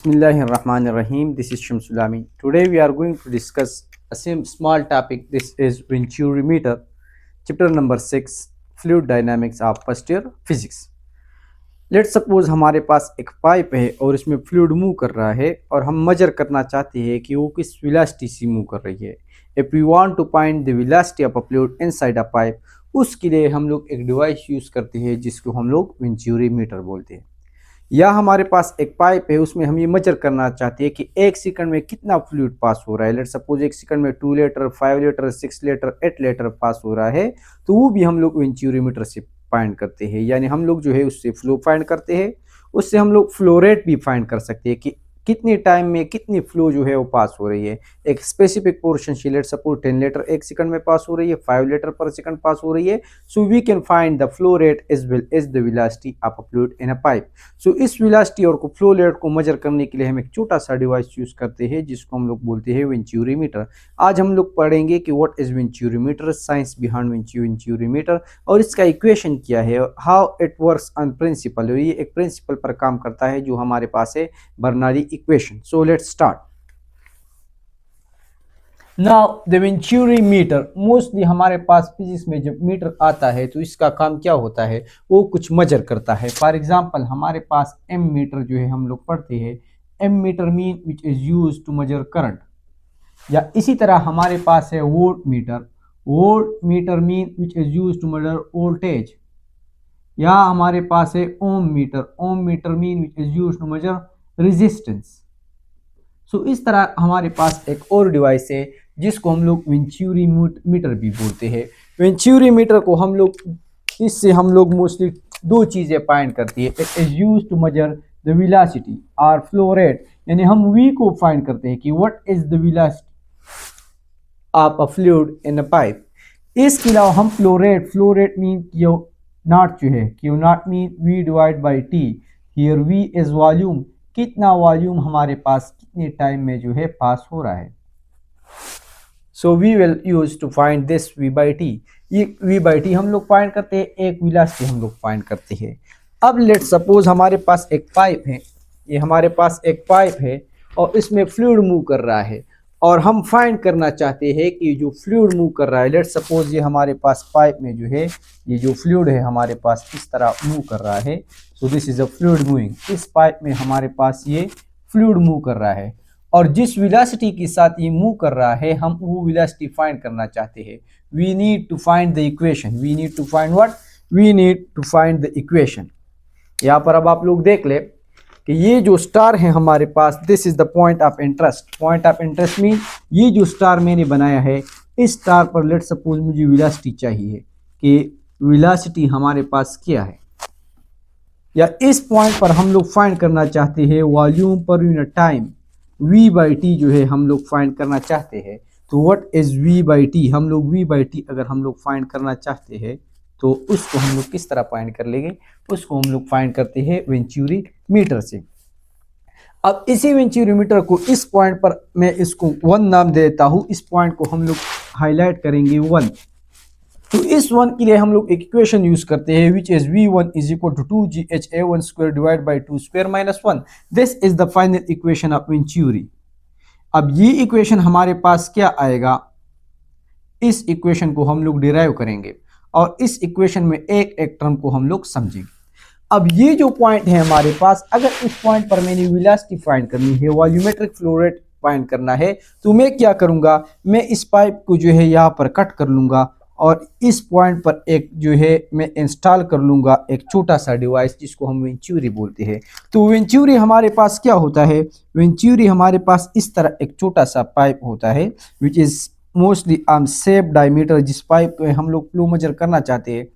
Bismillahirrahmanirrahim. This is Shamsulami. Today we are going to discuss a small topic. This is Venturimeter, chapter number 6, Fluid Dynamics of First Year Physics. Let's suppose हमारे पास एक pipe है और इसमें fluid move कर रहा है और हम मेजर करना चाहते हैं कि वो किस वेलोसिटी से मूव कर रही है। If we want to find the velocity of a fluid inside a pipe, उसके लिए हम लोग एक डिवाइस यूज़ करते हैं जिसको हम लोग वेंचुरीमीटर बोलते हैं। या हमारे पास एक पाइप है, उसमें हम ये मेजर करना चाहते हैं कि एक सेकंड में कितना फ्लूइड पास हो रहा है। लेट्स सपोज एक सेकंड में 2 लीटर, 5 लीटर, 6 लीटर, 8 लीटर पास हो रहा है, तो वो भी हम लोग वेंचुरीमीटर से फाइंड करते हैं। यानी हम लोग जो है उससे फ्लो फाइंड करते हैं, उससे हम लोग फ्लो रेट भी फाइंड कर सकते हैं कि कितने टाइम में कितनी फ्लो जो है वो पास हो रही है। एक स्पेसिफिक पोर्शन से लेट सपोज 10 लीटर एक सेकंड में पास हो रही है, 5 लीटर पर सेकंड पास हो रही है। So we can find the flow rate as well as the velocity of a fluid in a pipe. So इस वेलोसिटी और फ्लो रेट को मेजर करने के लिए हम एक छोटा सा डिवाइस यूज करते हैं जिसको हम लोग बोलते हैं वेंचुरीमीटर। आज हम लोग पढ़ेंगे कि what is venturimeter, science behind venturimeter और इसका इक्वेशन क्या है, how it works on principle. ये एक प्रिंसिपल पर काम करता है जो हमारे पास है Bernoulli equation. So let's start. Now the venturimeter, mostly हमारे पास फिजिक्स में जब मीटर आता है तो इसका काम क्या होता है, वो कुछ मेजर करता है। फॉर एग्जांपल हमारे पास एम मीटर जो है हम लोग पढ़ते हैं, ammeter mean which is use to measure current. या इसी तरह हमारे पास है voltmeter, voltmeter mean which is use to measure voltage. या हमारे पास है ohmmeter mean which is use to measure resistance. So इस तरह हमारे पास एक और डिवाइस है जिसको हम लोग वेंचुरीमीटर भी बोलते हैं। वेंचुरीमीटर को हम लोग इससे हम लोग मोस्टली दो चीज़ें फाइंड करती है। It is use to measure the velocity और फ्लो रेट, यानी हम वी को फाइंड करते हैं कि what is the velocity of a fluid in a pipe. इसके अलावा हम flow rate mean Q nought जो है, Q nought mean V divide by T. Here V is volume, कितना वॉल्यूम हमारे पास कितने टाइम में जो है पास हो रहा है। So we will use to find this V by T. ये वी बाई टी हम लोग फाइंड करते हैं, एक वेलोसिटी हम लोग फाइंड करते हैं। अब लेट सपोज हमारे पास एक पाइप है, ये हमारे पास एक पाइप है और इसमें फ्लूइड मूव कर रहा है और हम फाइंड करना चाहते हैं कि जो फ्लूइड मूव कर रहा है, लेट सपोज ये हमारे पास पाइप में जो है ये जो फ्लूइड है हमारे पास इस तरह मूव कर रहा है। सो this is a fluid moving. इस पाइप में हमारे पास ये फ्लूइड मूव कर रहा है और जिस वेलोसिटी के साथ ये मूव कर रहा है हम वो वेलोसिटी फाइंड करना चाहते हैं। We need to find the equation, we need to find what, we need to find the equation. यहाँ पर अब आप लोग देख ले कि ये जो स्टार है हमारे पास, this is the point of interest. Point of interest mean ये जो स्टार मैंने बनाया है, इस स्टार पर लेट सपोज मुझे वेलोसिटी चाहिए कि वेलोसिटी हमारे पास क्या है। या इस पॉइंट पर हम लोग फाइंड करना चाहते हैं volume per unit time, v by T जो है हम लोग फाइंड करना चाहते हैं। तो what is v by T, हम लोग v बाई टी अगर हम लोग फाइंड करना चाहते हैं तो उसको हम लोग किस तरह फाइंड कर लेंगे, उसको हम लोग फाइंड करते हैं वेंचुरीमीटर से। अब इसी वेंचुरीमीटर को इस पॉइंट पर मैं इसको 1 नाम देता हूँ, इस पॉइंट को हम लोग हाईलाइट करेंगे 1। तो इस 1 के लिए हम लोग एक इक्वेशन यूज करते हैं which is v1 is equal to 2gha1 square divide by 2 square minus 1। This is the final equation of venturi. अब ये इक्वेशन हमारे पास क्या आएगा, इस इक्वेशन को हम लोग डिराइव करेंगे और इस इक्वेशन में एक एक टर्म को हम लोग समझेंगे। अब ये जो पॉइंट है हमारे पास, अगर इस पॉइंट पर मैंने वेलोसिटी फाइंड करनी है, वॉल्यूमेट्रिक फ्लो रेट फाइंड करना है, तो मैं क्या करूंगा, मैं इस पाइप को जो है यहाँ पर कट कर लूंगा और इस पॉइंट पर एक जो है मैं इंस्टॉल कर लूंगा एक छोटा सा डिवाइस जिसको हम वेंचुरी बोलते हैं। तो वेंचुरी हमारे पास क्या होता है, वेंचुरी हमारे पास इस तरह एक छोटा सा पाइप होता है which is mostly arm shape diameter, जिस पाइप को हम लोग फ्लो मेजर करना चाहते हैं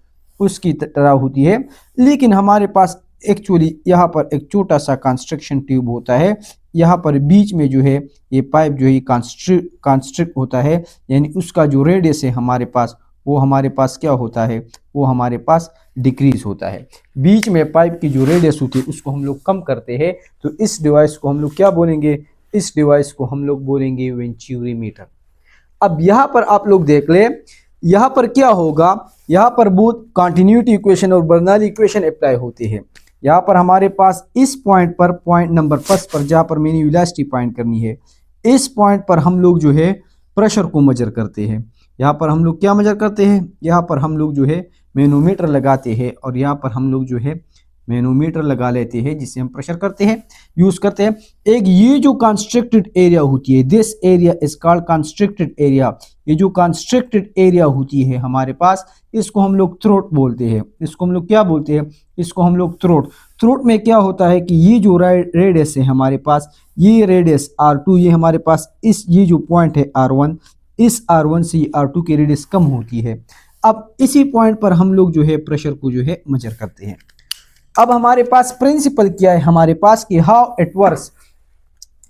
उसकी तरह होती है। लेकिन हमारे पास एक्चुअली यहाँ पर एक छोटा सा कंस्ट्रक्शन ट्यूब होता है, यहाँ पर बीच में जो है ये पाइप जो है कॉन्स्ट्रिक्ट होता है, यानी उसका जो रेडियस है हमारे पास वो हमारे पास क्या होता है, वो हमारे पास डिक्रीज होता है। बीच में पाइप की जो रेडियस होती है उसको हम लोग कम करते हैं। तो इस डिवाइस को हम लोग क्या बोलेंगे, इस डिवाइस को हम लोग बोलेंगे वेंचुरीमीटर। अब यहाँ पर आप लोग देख ले, यहाँ पर क्या होगा, यहाँ पर बोथ कॉन्टिन्यूटी इक्वेशन और बर्नौली इक्वेशन अप्लाई होती है। यहाँ पर हमारे पास इस पॉइंट पर, पॉइंट नंबर फर्स्ट पर जहाँ पर मैंने वेलोसिटी फाइंड करनी है, इस पॉइंट पर हम लोग जो है प्रेशर को मेजर करते हैं। यहाँ पर हम लोग क्या मेजर करते हैं, यहाँ पर हम लोग जो है मैनोमीटर लगाते हैं और यहाँ पर हम लोग जो है मैनोमीटर लगा लेते हैं जिससे हम प्रेशर करते हैं, यूज करते हैं। एक ये जो कंस्ट्रक्टेड एरिया होती है, this area is called constructed area. ये जो कंस्ट्रक्टेड एरिया होती है हमारे पास, इसको हम लोग थ्रोट बोलते हैं। इसको हम लोग क्या बोलते हैं, इसको हम लोग थ्रोट। थ्रोट में क्या होता है कि ये जो रेडियस है हमारे पास, ये रेडियस R2, ये हमारे पास ये जो पॉइंट है R1, इस R1 से R2 की रेडियस कम होती है। अब इसी पॉइंट पर हम लोग जो है प्रेशर को जो है मेजर करते हैं। अब हमारे पास प्रिंसिपल क्या है हमारे पास कि हाउ इट वर्क्स,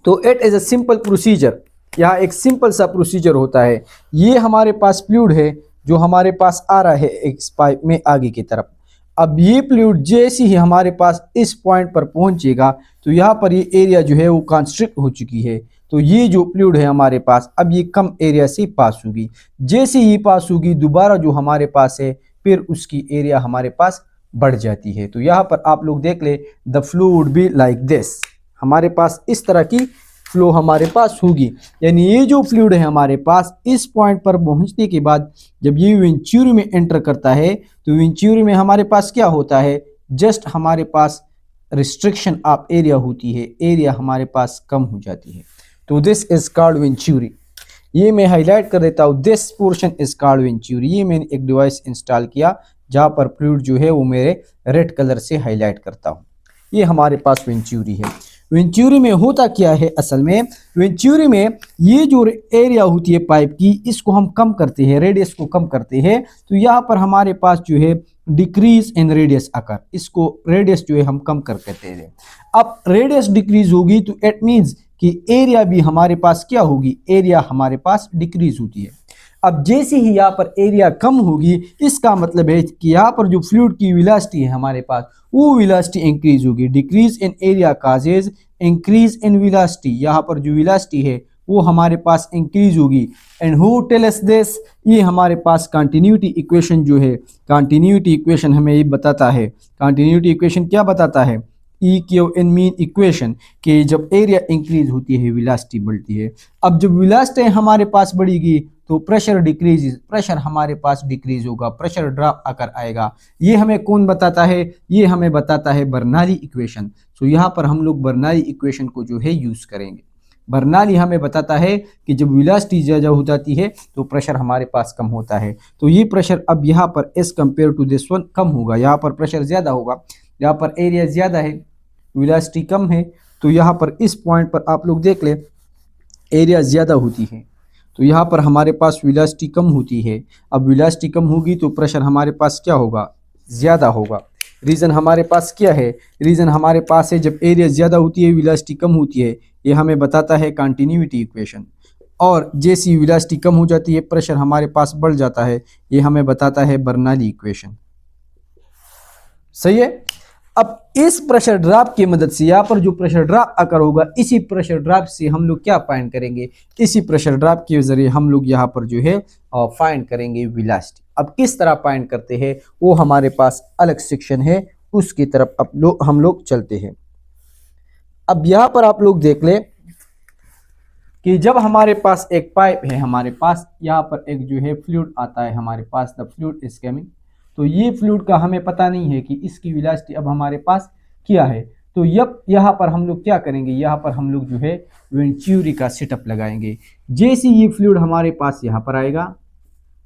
तो it is a simple procedure. यहाँ एक सिंपल सा प्रोसीजर होता है। ये हमारे पास फ्लूइड है जो हमारे पास आ रहा है एक पाइप में आगे की तरफ। अब ये फ्लूइड जैसे ही हमारे पास इस पॉइंट पर पहुंचेगा तो यहाँ पर ये एरिया जो है वो कंस्ट्रिक्ट हो चुकी है। तो ये जो फ्लूइड है हमारे पास अब ये कम एरिया से पास होगी। जैसे ही पास होगी दोबारा जो हमारे पास है फिर उसकी एरिया हमारे पास बढ़ जाती है। तो यहाँ पर आप लोग देख ले, the flow would be like this. हमारे पास इस तरह की फ्लो हमारे पास होगी। यानी ये जो फ्लूइड है हमारे पास इस पॉइंट पर पहुंचने के बाद जब ये वेंचुरी में एंटर करता है तो वेंचुरी में हमारे पास क्या होता है, जस्ट हमारे पास रिस्ट्रिक्शन ऑफ एरिया होती है, एरिया हमारे पास कम हो जाती है। तो दिस इज कॉल्ड वेंचुरी। ये मैं हाईलाइट कर देता हूँ, this portion is called venturi. ये मैंने एक डिवाइस इंस्टॉल किया जहाँ पर फ्लूइड जो है वो मेरे रेड कलर से हाईलाइट करता हूँ। ये हमारे पास वेंचुरी है। वेंचुरी में होता क्या है, असल में वेंचुरी में ये जो एरिया होती है पाइप की, इसको हम कम करते हैं, रेडियस को कम करते हैं। तो यहाँ पर हमारे पास जो है डिक्रीज इन रेडियस आकर, इसको रेडियस जो है हम कम कर देते हैं। अब रेडियस डिक्रीज होगी तो इट मीन्स कि एरिया भी हमारे पास क्या होगी, एरिया हमारे पास डिक्रीज होती है। अब जैसे ही यहाँ पर एरिया कम होगी इसका मतलब है कि यहाँ पर जो फ्लूइड की वेलोसिटी है हमारे पास वो वेलोसिटी इंक्रीज होगी। Decrease in area causes increase in velocity. यहाँ पर जो वेलोसिटी है वो हमारे पास इंक्रीज होगी। And who tell us this, ये हमारे पास कंटिन्यूटी इक्वेशन जो है, कंटिन्यूटी इक्वेशन हमें ये बताता है। कंटिन्यूटी इक्वेशन क्या बताता है, E Q N mean equation, कि जब एरिया इंक्रीज होती है वेलोसिटी बढ़ती है। अब जब वेलोसिटी हमारे पास बढ़ेगी तो प्रेशर डिक्रीज, प्रेशर हमारे पास डिक्रीज होगा, प्रेशर ड्रॉप आकर आएगा। ये हमें कौन बताता है, ये हमें बताता है बर्नौली इक्वेशन। तो यहाँ पर हम लोग बर्नौली इक्वेशन को जो है यूज करेंगे। बर्नौली हमें बताता है कि जब वेलोसिटी ज़्यादा हो जाती है तो प्रेशर हमारे पास कम होता है। तो ये प्रेशर अब यहाँ पर as compare to this one कम होगा, यहाँ पर प्रेशर ज़्यादा होगा, यहाँ पर एरिया ज़्यादा है, वेलोसिटी कम है। तो यहाँ पर इस पॉइंट पर आप लोग देख ले, एरिया ज़्यादा होती है तो यहाँ पर हमारे पास वेलोसिटी कम होती है। अब वेलोसिटी कम होगी तो प्रेशर हमारे पास क्या होगा, ज़्यादा होगा। रीज़न हमारे पास क्या है, रीज़न हमारे पास है जब एरिया ज़्यादा होती है वेलोसिटी कम होती है, ये हमें बताता है कंटिन्यूटी इक्वेशन। और जैसी वेलोसिटी कम हो जाती है प्रेशर हमारे पास बढ़ जाता है, ये हमें बताता है बर्नौली इक्वेशन। सही है। अब इस प्रेशर ड्रॉप की मदद से यहाँ पर जो प्रेशर ड्रॉप आकर होगा, इसी प्रेशर ड्रॉप से हम लोग क्या फाइंड करेंगे, इसी प्रेशर ड्रॉप के जरिए हम लोग यहाँ पर जो है फाइंड करेंगे वेलोसिटी। अब किस तरह फाइंड करते हैं वो हमारे पास अलग सेक्शन है, उसकी तरफ अब हम लोग चलते हैं। अब यहाँ पर आप लोग देख ले कि जब हमारे पास एक पाइप है, हमारे पास यहाँ पर एक जो है फ्लूइड आता है हमारे पास, द फ्लूइड इज कमिंग। तो ये फ्लूइड का हमें पता नहीं है कि इसकी वेलोसिटी अब हमारे पास क्या है। तो यहाँ पर हम लोग क्या करेंगे, यहाँ पर हम लोग जो है वेंचुरी का सेटअप लगाएंगे। जैसे ये फ्लूइड हमारे पास यहाँ पर आएगा,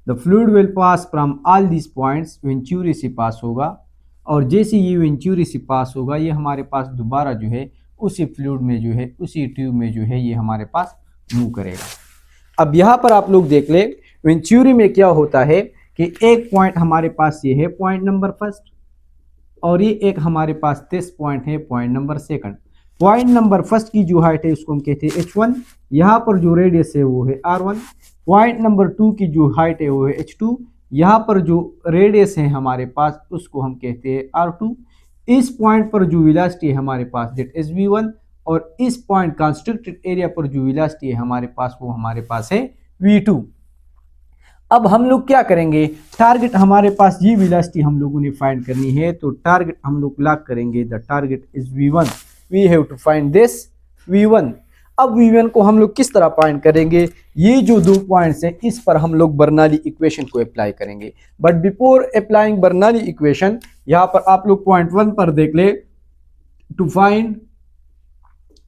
the fluid will pass from all this points, venturi से पास होगा। और जैसे ये वेंचुरी से पास होगा ये हमारे पास दोबारा जो है उसी फ्लूइड में जो है, उसी ट्यूब में जो है ये हमारे पास मूव करेगा। अब यहाँ पर आप लोग देख ले, वेंचुरी में क्या होता है कि एक पॉइंट हमारे पास ये है पॉइंट नंबर फर्स्ट, और ये एक हमारे पास 10 पॉइंट है point number second. Point number first की जो हाइट है उसको हम कहते हैं h1, यहाँ पर जो रेडियस है वो है r1। पॉइंट नंबर 2 की जो हाइट है वो है h2, यहाँ पर जो रेडियस है हमारे पास उसको हम कहते हैं r2। इस पॉइंट पर जो वेलोसिटी है हमारे पास दैट इज v1, और इस पॉइंट कंस्ट्रक्टेड एरिया पर जो वेलोसिटी है हमारे पास वो हमारे पास है v2। अब हम लोग क्या करेंगे, टारगेट हमारे पास ये वेलोसिटी हम लोगों ने फाइंड करनी है, तो टारगेट हम लोग लॉक करेंगे, the target is v1, we have to find this v1। अब v1 को हम लोग किस तरह फाइंड करेंगे, ये जो 2 पॉइंट्स हैं इस पर हम लोग बर्नौली इक्वेशन को अप्लाई करेंगे। But before applying Bernoulli equation, यहाँ पर आप लोग पॉइंट 1 पर देख ले, टू फाइंड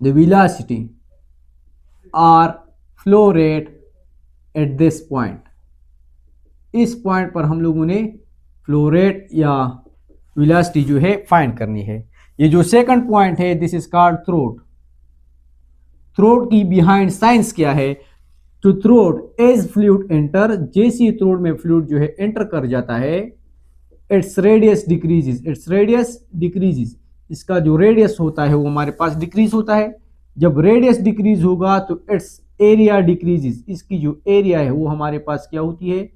द वेलोसिटी और flow rate at this point, इस पॉइंट पर हम लोगों ने फ्लो रेट या वेलोसिटी जो है फाइंड करनी है। ये जो सेकंड पॉइंट है, this is called throat. Throat की बिहाइंड साइंस क्या है, to throat as fluid enter, जैसे थ्रोट में फ्लूइड जो है एंटर कर जाता है, its radius decreases, its radius decreases, इसका जो रेडियस होता है वो हमारे पास डिक्रीज होता है। जब रेडियस डिक्रीज होगा तो इट्स एरिया डिक्रीजेस, इसकी जो एरिया है वो हमारे पास क्या होती है,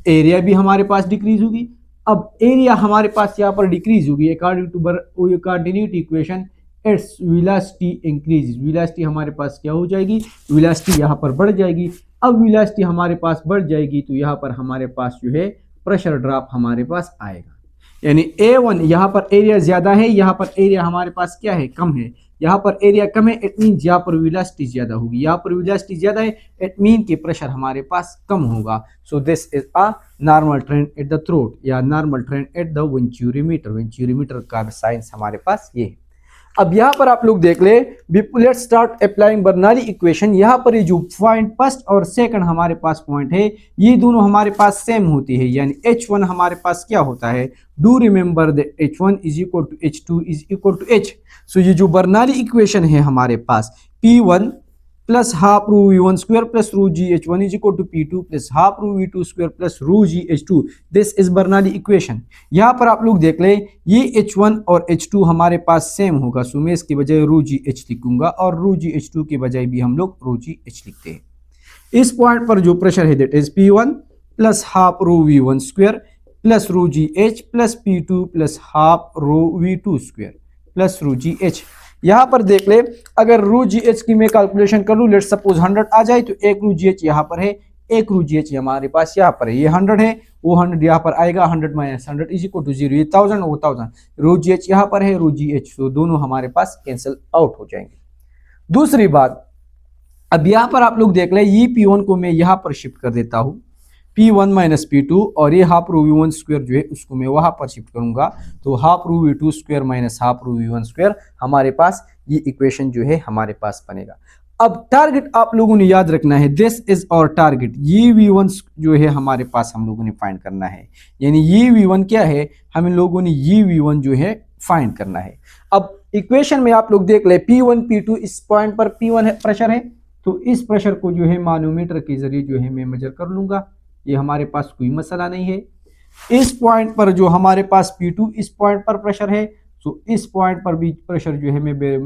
एरिया भी हमारे पास डिक्रीज होगी। अब एरिया हमारे पास यहाँ पर डिक्रीज होगी, according to continuity equation its velocity increases, velocity हमारे पास क्या हो जाएगी, वेलोसिटी यहाँ पर बढ़ जाएगी। अब वेलोसिटी हमारे पास बढ़ जाएगी तो यहाँ पर हमारे पास जो है प्रेशर ड्रॉप हमारे पास आएगा, यानी A1 यहाँ पर एरिया ज्यादा है, यहाँ पर एरिया हमारे पास क्या है, कम है। यहाँ पर एरिया कम है, इट मीन यहाँ पर वेलोसिटी ज्यादा होगी, यहाँ पर वेलोसिटी ज्यादा है, इट मीन कि प्रेशर हमारे पास कम होगा। So this is a normal trend at the throat या normal trend at the venturimeter. Venturimeter का साइंस हमारे पास ये है। अब यहाँ पर आप लोग देख ले, let's start applying Bernoulli equation. यहाँ पर ये जो पॉइंट फर्स्ट और सेकंड हमारे पास पॉइंट है, ये दोनों हमारे पास सेम होती है, यानी H1 हमारे पास क्या होता है, do remember the H1 is equal to H2 is equal to H। So ये जो बर्नौली इक्वेशन है हमारे पास, P1 प्लस हाफ रू v1 square plus rho G h1 is equal to P2 plus half rho v2 square plus rho G h2, this is Bernoulli equation. यहाँ पर आप लोग देख ले, ये H1 और H2 हमारे पास सेम होगा, सो मैं इसके बजाय रू जी h लिखूंगा और रू जी h2 के बजाय भी हम लोग रू जी h लिखते हैं। इस पॉइंट पर जो प्रेशर है that is P1 plus half रू v1 स्क्वायर प्लस रू जी h plus P2 plus half rho v2 square plus rho जी h। यहाँ पर देख ले, अगर रू जी एच की मैं कैलकुलेशन कर लूँ, लेट सपोज 100 आ जाए, तो एक रू जी एच यहाँ पर है, एक रू जी एच हमारे पास यहाँ पर है, ये 100 है, वो 100 यहाँ पर आएगा, 100 माइनस 100 इज इक्वल टू 0, ये 1000 वो 1000, रू जी एच यहाँ पर है, रू जी एच, तो दोनों हमारे पास कैंसिल आउट हो जाएंगे। दूसरी बात, अब यहाँ पर आप लोग देख ले, ये P1 को मैं यहाँ पर शिफ्ट कर देता हूँ, P1 माइनस P2, और ये हाफ रू V1 स्क्वायर जो है उसको मैं वहां पर शिफ्ट करूंगा, तो half rho V2 square minus half रू V1 स्क्वायर हमारे पास ये इक्वेशन जो है हमारे पास बनेगा। अब टारगेट आप लोगों ने याद रखना है, दिस इज और टारगेट, ये V1 जो है हमारे पास हम लोगों ने फाइंड करना है, यानी ये V1 क्या है, हम लोगों ने ये V1 जो है फाइंड करना है। अब इक्वेशन में आप लोग देख ले, P1 P2 इस पॉइंट पर P1 है, प्रेशर है, तो इस प्रेशर को जो है मानोमीटर के जरिए जो है मैं मेजर कर लूंगा, ये हमारे पास कोई मसला नहीं है। इस पॉइंट पर जो हमारे पास P2 इस पॉइंट पर प्रेशर है, तो इस पॉइंट पर भी प्रेशर जो है मैं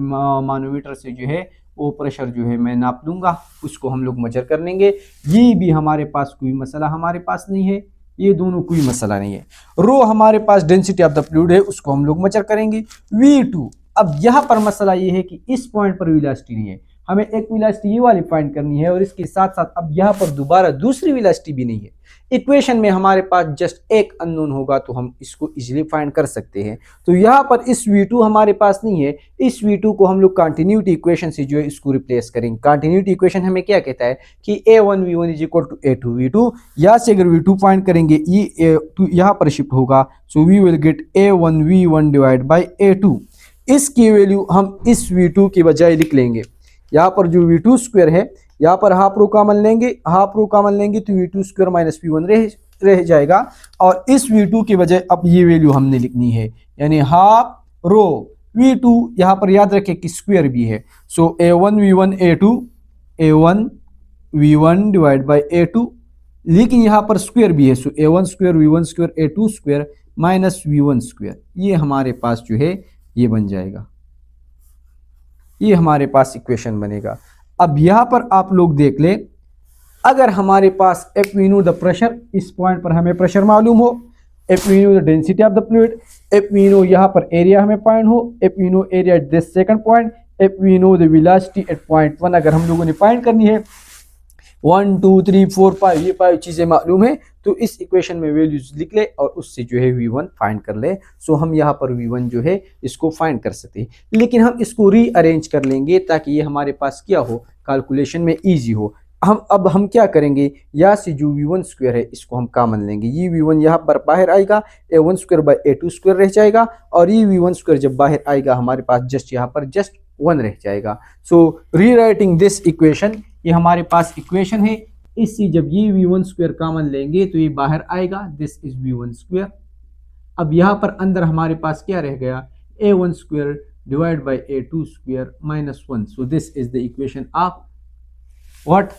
मानोमीटर से जो है वो प्रेशर जो है मैं नाप लूंगा, उसको हम लोग मेजर कर लेंगे, ये भी हमारे पास कोई मसला हमारे पास नहीं है, ये दोनों कोई मसला नहीं है। रो हमारे पास डेंसिटी ऑफ द फ्लूइड है, उसको हम लोग मेजर करेंगे V2। अब यहाँ पर मसला ये है कि इस पॉइंट पर वेलोसिटी नहीं है, हमें एक वेलोसिटी ये वाली फाइंड करनी है, और इसके साथ साथ अब यहाँ पर दोबारा दूसरी वेलोसिटी भी नहीं है। इक्वेशन में हमारे पास जस्ट एक अननोन होगा तो हम इसको इजीली फाइंड कर सकते हैं, तो यहाँ पर इस V2 हमारे पास नहीं है, इस V2 को हम लोग कंटिन्यूटी इक्वेशन से जो है इसको रिप्लेस करेंगे। कंटिन्यूटी इक्वेशन हमें क्या कहता है कि A1 V1 is equal to A2 V2, यहाँ से अगर V2 फाइंड करेंगे, ये यहाँ पर शिफ्ट होगा, so we will get A1 V1 divide by A2। इसकी वैल्यू हम इस V2 की बजाय लिख लेंगे, यहाँ पर जो V2 स्क्वायर है, यहाँ पर हाफ रो कॉमन लेंगे, हाफ रो कॉमन लेंगे तो V2 स्क्वायर माइनस P1 रह जाएगा, और इस V2 की बजाय अब ये वैल्यू हमने लिखनी है, यानी हाफ रो V2, यहाँ पर याद रखें कि स्क्वायर भी है, सो A1 V1 A2, A1 V1 divide by A2, लेकिन यहाँ पर स्क्वायर भी है, सो A1 square V1 square A2 square minus V1 square, ये हमारे पास जो है ये बन जाएगा, ये हमारे पास इक्वेशन बनेगा। अब यहाँ पर आप लोग देख ले, अगर हमारे पास if we know the pressure, इस पॉइंट पर हमें प्रेशर मालूम हो, if we know the density of the fluid, if we know यहाँ पर एरिया हमें फाइंड हो, if we know area at this second point, if we know the velocity at point 1 अगर हम लोगों ने फाइंड करनी है, 1 2 3 4 5 ये 5 चीजें मालूम है, तो इस इक्वेशन में वैल्यूज लिख ले और उससे जो है V1 फाइंड कर ले। सो हम यहाँ पर V1 जो है इसको फाइंड कर सकते हैं, लेकिन हम इसको रीअरेंज कर लेंगे ताकि ये हमारे पास क्या हो, कैलकुलेशन में इजी हो। हम क्या करेंगे, यहाँ से जो V1 स्क्वायर है इसको हम कॉमन लेंगे, ये V1 यहाँ पर बाहर आएगा, A1 square by A2 square रह जाएगा, और ये V1 स्क्वायर जब बाहर आएगा हमारे पास जस्ट यहाँ पर जस्ट 1 रह जाएगा। सो रीराइटिंग दिस इक्वेशन, ये हमारे पास इक्वेशन है, इससे जब ये V1 स्क्वायर कॉमन लेंगे तो ये बाहर आएगा, दिस इज V1 स्क्वायर। अब यहाँ पर अंदर हमारे पास क्या रह गया, A1 square divide by A2 square minus 1। So this is the equation of what,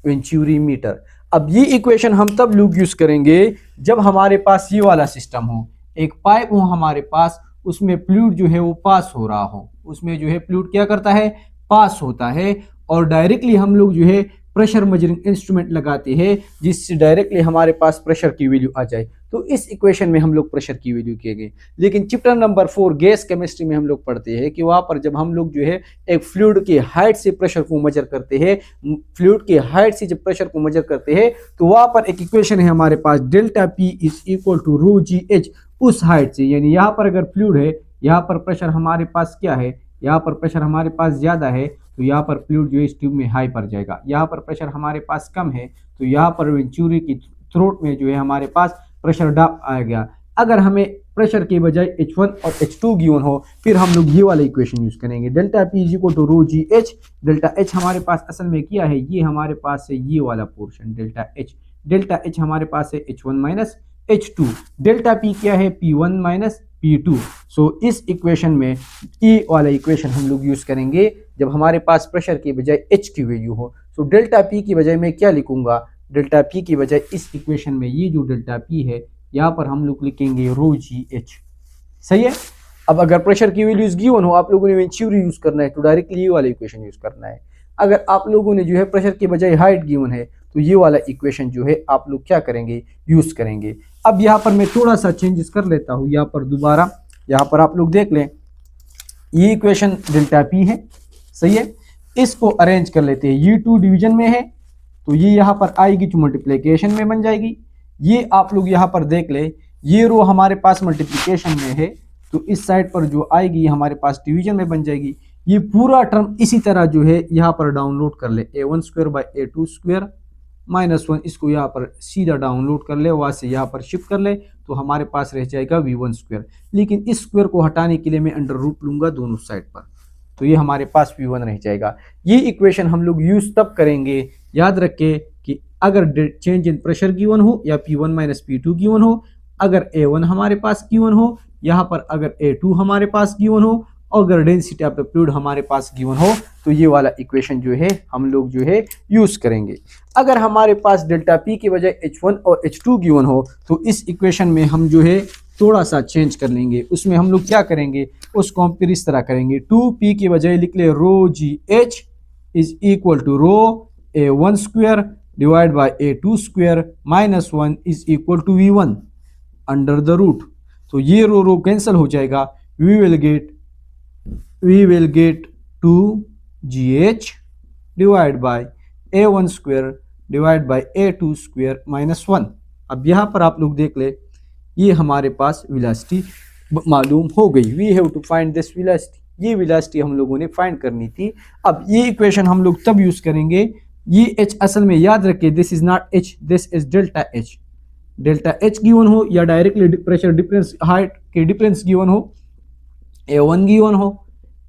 venturimeter. अब ये इक्वेशन हम तब लोग यूज करेंगे जब हमारे पास ये वाला सिस्टम हो, एक पाइप हो हमारे पास, उसमें फ्लूइड जो है वो पास हो रहा हो, उसमें जो है फ्लूइड क्या करता है, पास होता है, और डायरेक्टली हम लोग जो है प्रेशर मेजरिंग इंस्ट्रूमेंट लगाते हैं जिससे डायरेक्टली हमारे पास प्रेशर की वैल्यू आ जाए। तो इस इक्वेशन में हम लोग प्रेशर की वैल्यू किए गए। लेकिन चैप्टर नंबर 4 गैस केमिस्ट्री में हम लोग पढ़ते हैं कि वहां पर जब हम लोग जो है एक फ्लूइड के हाइट से प्रेशर को मेजर करते हैं, फ्लूइड के हाइट से जब प्रेशर को मेजर करते हैं तो वहां पर एक इक्वेशन है हमारे पास, delta P is equal to rho ji h, उस हाइट से, यानी यहाँ पर अगर फ्लूइड है, यहाँ पर प्रेशर हमारे पास क्या है, यहाँ पर प्रेशर हमारे पास ज्यादा है तो यहाँ पर फ्लूइड जो है इस ट्यूब में हाई पर जाएगा, यहाँ पर प्रेशर हमारे पास कम है तो यहाँ पर वेंचुरी की थ्रोट में जो है हमारे पास प्रेशर डाउन आएगा। अगर हमें प्रेशर के बजाय H1 और H2 गिवन हो, फिर हम लोग ये वाला इक्वेशन यूज करेंगे, delta P is equal to rho ji H. Delta H हमारे पास असल में क्या है, ये हमारे पास है ये वाला portion delta H, delta H हमारे पास है H1 minus H2, delta P क्या है, P1 माइनस P2। सो इस इक्वेशन में ई वाला इक्वेशन हम लोग यूज करेंगे जब हमारे पास प्रेशर की बजाय H की वैल्यू हो। सो डेल्टा पी की बजाय मैं क्या लिखूंगा, डेल्टा पी की बजाय इस इक्वेशन में ये जो डेल्टा पी है यहाँ पर हम लोग लिखेंगे रो जी एच। सही है। अब अगर प्रेशर की वैल्यूज गिवन हो, आप लोगों ने वेंचुरी यूज करना है तो डायरेक्टली ये वाला इक्वेशन यूज करना है। अगर आप लोगों ने जो है प्रेशर के बजाय हाइट गिवन है तो ये वाला इक्वेशन जो है आप लोग क्या करेंगे, यूज करेंगे। अब यहाँ पर मैं थोड़ा सा चेंजेस कर लेता हूँ, यहाँ पर दोबारा, यहाँ पर आप लोग देख लें, ये इक्वेशन डेल्टा पी है, सही है, इसको अरेंज कर लेते हैं, ये 2 डिवीजन में है तो ये यहाँ पर आएगी तो मल्टीप्लिकेशन में बन जाएगी। ये आप लोग यहाँ पर देख ले, ये रो हमारे पास मल्टीप्लिकेशन में है तो इस साइड पर जो आएगी हमारे पास डिवीजन में बन जाएगी। ये पूरा टर्म इसी तरह जो है यहाँ पर डाउनलोड कर ले, A1 square by A2 square minus 1, इसको यहाँ पर सीधा डाउनलोड कर ले, वहाँ से यहाँ पर शिफ्ट कर ले तो हमारे पास रह जाएगा V1 स्क्वायर। लेकिन इस स्क्वायर को हटाने के लिए मैं अंडर रूट लूंगा दोनों साइड पर, तो ये हमारे पास V1 रह जाएगा। ये इक्वेशन हम लोग यूज तब करेंगे, याद रखें कि अगर चेंज इन प्रेशर गिवन हो या P1 माइनस P2 गिवन हो, अगर A1 हमारे पास गिवन हो, यहाँ पर अगर A2 हमारे पास गिवन हो, और अगर डेंसिटी ऑफ द फ्लूइड हमारे पास गिवन हो तो ये वाला इक्वेशन जो है हम लोग जो है यूज करेंगे। अगर हमारे पास डेल्टा पी के बजाय H1 और H2 गिवन हो तो इस इक्वेशन में हम जो है थोड़ा सा चेंज कर लेंगे। उसमें हम लोग क्या करेंगे, उसको हम फिर इस तरह करेंगे, 2p की बजाय लिख ले rho ji h is equal to rho A1 square divide by A2 square minus 1 is equal to V1 under the root. तो ये रो कैंसिल हो जाएगा, we will get 2gh divide by A1 square divide by A2 square minus 1। अब यहाँ पर आप लोग देख ले, ये हमारे पास वेलोसिटी मालूम हो गई। We have to find this velocity, ये वेलोसिटी हम लोगों ने फाइंड करनी थी। अब ये इक्वेशन हम लोग तब यूज करेंगे, ये h असल में याद रखिए this is not h, this is delta h। Delta h given हो या डायरेक्टली प्रेशर डिफरेंस हाइट के डिफरेंस गिवन हो, A1 गिवन हो,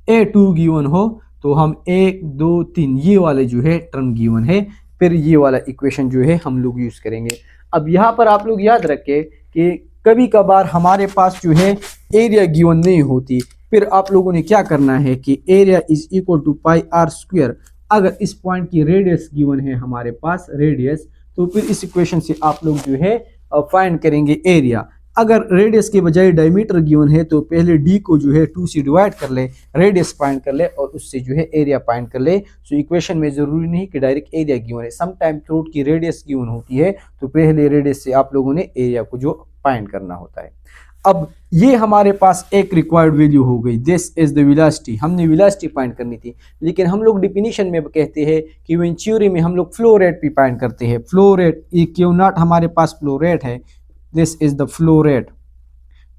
A2 गिवन हो, तो हम 1 2 3 ये वाले जो है टर्म गिवन है, फिर ये वाला इक्वेशन जो है हम लोग यूज करेंगे। अब यहाँ पर आप लोग याद रखें कि कभी कभार हमारे पास जो है एरिया गिवन नहीं होती, फिर आप लोगों ने क्या करना है कि area is equal to pi R square. अगर इस पॉइंट की रेडियस गिवन है हमारे पास रेडियस, तो फिर इस इक्वेशन से आप लोग जो है फाइंड करेंगे एरिया। अगर रेडियस के बजाय डायमीटर गिवन है तो पहले d को जो है 2 से डिवाइड कर ले, रेडियस फाइंड कर ले और उससे जो है एरिया फाइंड कर ले। सो इक्वेशन में जरूरी नहीं कि डायरेक्ट एरिया गिवन है, सम टाइम थ्रोट की रेडियस गिवन होती है तो पहले रेडियस से आप लोगों ने एरिया को जो फाइंड करना होता है। अब ये हमारे पास एक रिक्वायर्ड वैल्यू हो गई, दिस इज द वेलोसिटी, हमने वेलोसिटी फाइंड करनी थी। लेकिन हम लोग डिफिनीशन में कहते हैं कि वेंचुरी में हम लोग फ्लो रेट भी फाइंड करते हैं। फ्लो रेट क्यू नॉट हमारे पास फ्लो रेट है, this is the flow rate.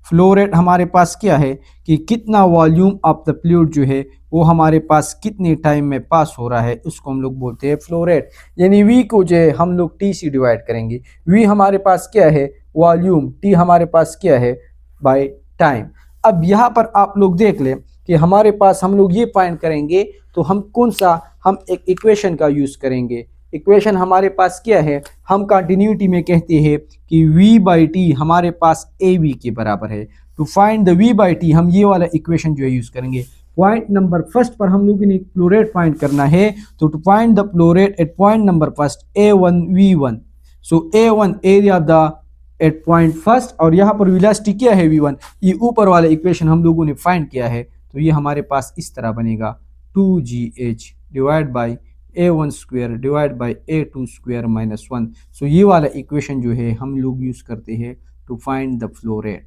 Flow rate हमारे पास क्या है कि कितना वॉल्यूम ऑफ द फ्लूइड जो है वो हमारे पास कितने टाइम में पास हो रहा है, उसको हम लोग बोलते हैं फ्लो रेट। यानी वी को जो है हम लोग टी से डिवाइड करेंगे। वी हमारे पास क्या है वॉल्यूम, टी हमारे पास क्या है बाय टाइम। अब यहाँ पर आप लोग देख लें कि हमारे पास हम लोग ये फाइंड करेंगे तो हम कौन सा, हम एक इक्वेशन का यूज़ करेंगे। इक्वेशन हमारे पास क्या है, हम कंटिन्यूटी में कहते हैं कि v बाई टी हमारे पास ए वी के बराबर है। To find the v by T हम ये वाला इक्वेशन जो है यूज़ करेंगे। पॉइंट नंबर फर्स्ट पर हम लोगों ने फ्लो रेट फाइंड करना है, तो to find the flow rate at point number first A1 V1, so A1 area of the at point first, और यहाँ पर वेलोसिटी क्या है V1, ये ऊपर वाला इक्वेशन हम लोगों ने फाइंड किया है। तो ये हमारे पास इस तरह बनेगा 2gh divide by A1 square divide by A2 square minus 1। सो ये वाला इक्वेशन जो है हम लोग यूज़ करते हैं to find the flow rate.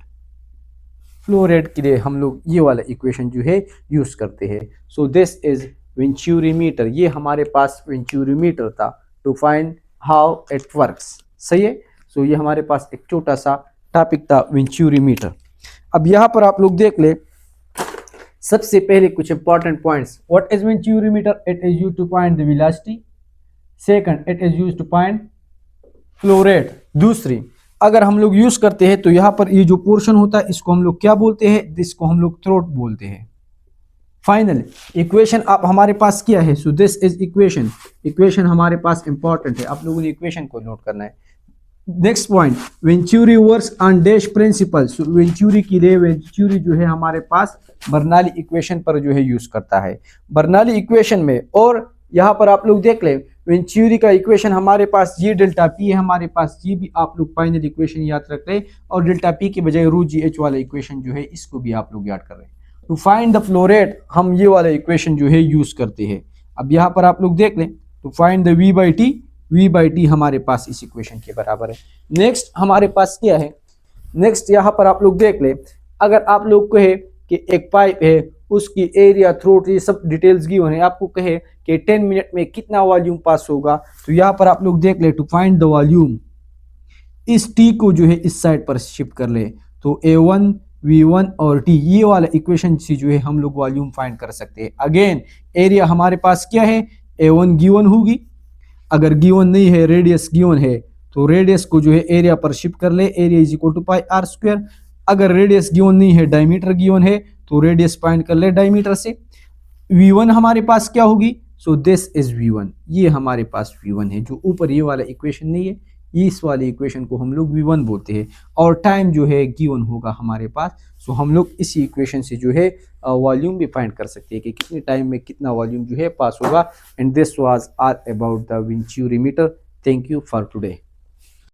Flow rate के लिए हम लोग ये वाला इक्वेशन जो है यूज़ करते हैं। सो दिस इज वेंचुरीमीटर, ये हमारे पास वेंचुरीमीटर था to find how it works. सही है। सो ये हमारे पास एक छोटा सा टॉपिक था वेंचुरीमीटर। अब यहाँ पर आप लोग देख ले सबसे पहले कुछ important points. What is venturimeter? It is used to find the velocity. Second, it is used to find flow rate. दूसरी, अगर हम लोग यूज करते हैं तो यहाँ पर ये जो पोर्शन होता है इसको हम लोग क्या बोलते हैं, इसको हम लोग थ्रोट बोलते हैं। फाइनल इक्वेशन आप हमारे पास क्या है, सो दिस इज इक्वेशन। इक्वेशन हमारे पास इंपॉर्टेंट है, आप लोगों ने इक्वेशन को नोट करना है। Next point, venturi works on dash principle. Venturi के लिए वेंचुरी जो है हमारे पास बर्नौली इक्वेशन पर जो है यूज करता है। बर्नौली इक्वेशन में, और यहाँ पर आप लोग देख लें वेंचुरी का इक्वेशन हमारे पास ये डेल्टा पी है हमारे पास, ये भी आप लोग फाइनल इक्वेशन याद रख रहे हैं, और डेल्टा पी के बजाय रू जी एच वाला इक्वेशन जो है इसको भी आप लोग याद कर रहे हैं। To find the flow rate हम ये वाला इक्वेशन जो है यूज करते हैं। अब यहाँ पर आप लोग देख लें, to find the V by T, V by T हमारे पास इस इक्वेशन के बराबर है। नेक्स्ट हमारे पास क्या है, नेक्स्ट यहाँ पर आप लोग देख ले, अगर आप लोग कहे कि एक पाइप है उसकी एरिया थ्रोट ये सब डिटेल्स गिवन है, आपको कहे कि 10 मिनट में कितना वॉल्यूम पास होगा, तो यहाँ पर आप लोग देख ले टू फाइंड द वॉल्यूम, इस टी को जो है इस साइड पर शिफ्ट कर ले, तो A1 V1 और T ये वाला इक्वेशन से जो है हम लोग वॉल्यूम फाइंड कर सकते हैं। अगेन एरिया हमारे पास क्या है, A1 गिवन होगी, अगर गिवन नहीं है रेडियस गिवन है तो रेडियस को जो है एरिया पर शिफ्ट कर ले, area is equal to pi R square. अगर रेडियस गिवन नहीं है डायमीटर गिवन है तो रेडियस फाइंड कर ले डायमीटर से। V1 हमारे पास क्या होगी, सो दिस इज V1, ये हमारे पास V1 है, जो ऊपर ये वाला इक्वेशन नहीं है, इस वाले इक्वेशन को हम लोग V1 बोलते हैं। और टाइम जो है गिवन होगा हमारे पास, सो हम लोग इसी इक्वेशन से जो है वॉल्यूम भी फाइंड कर सकते हैं कि कितने टाइम में कितना वॉल्यूम जो है पास होगा। And this was all about the venturimeter. Thank you for today.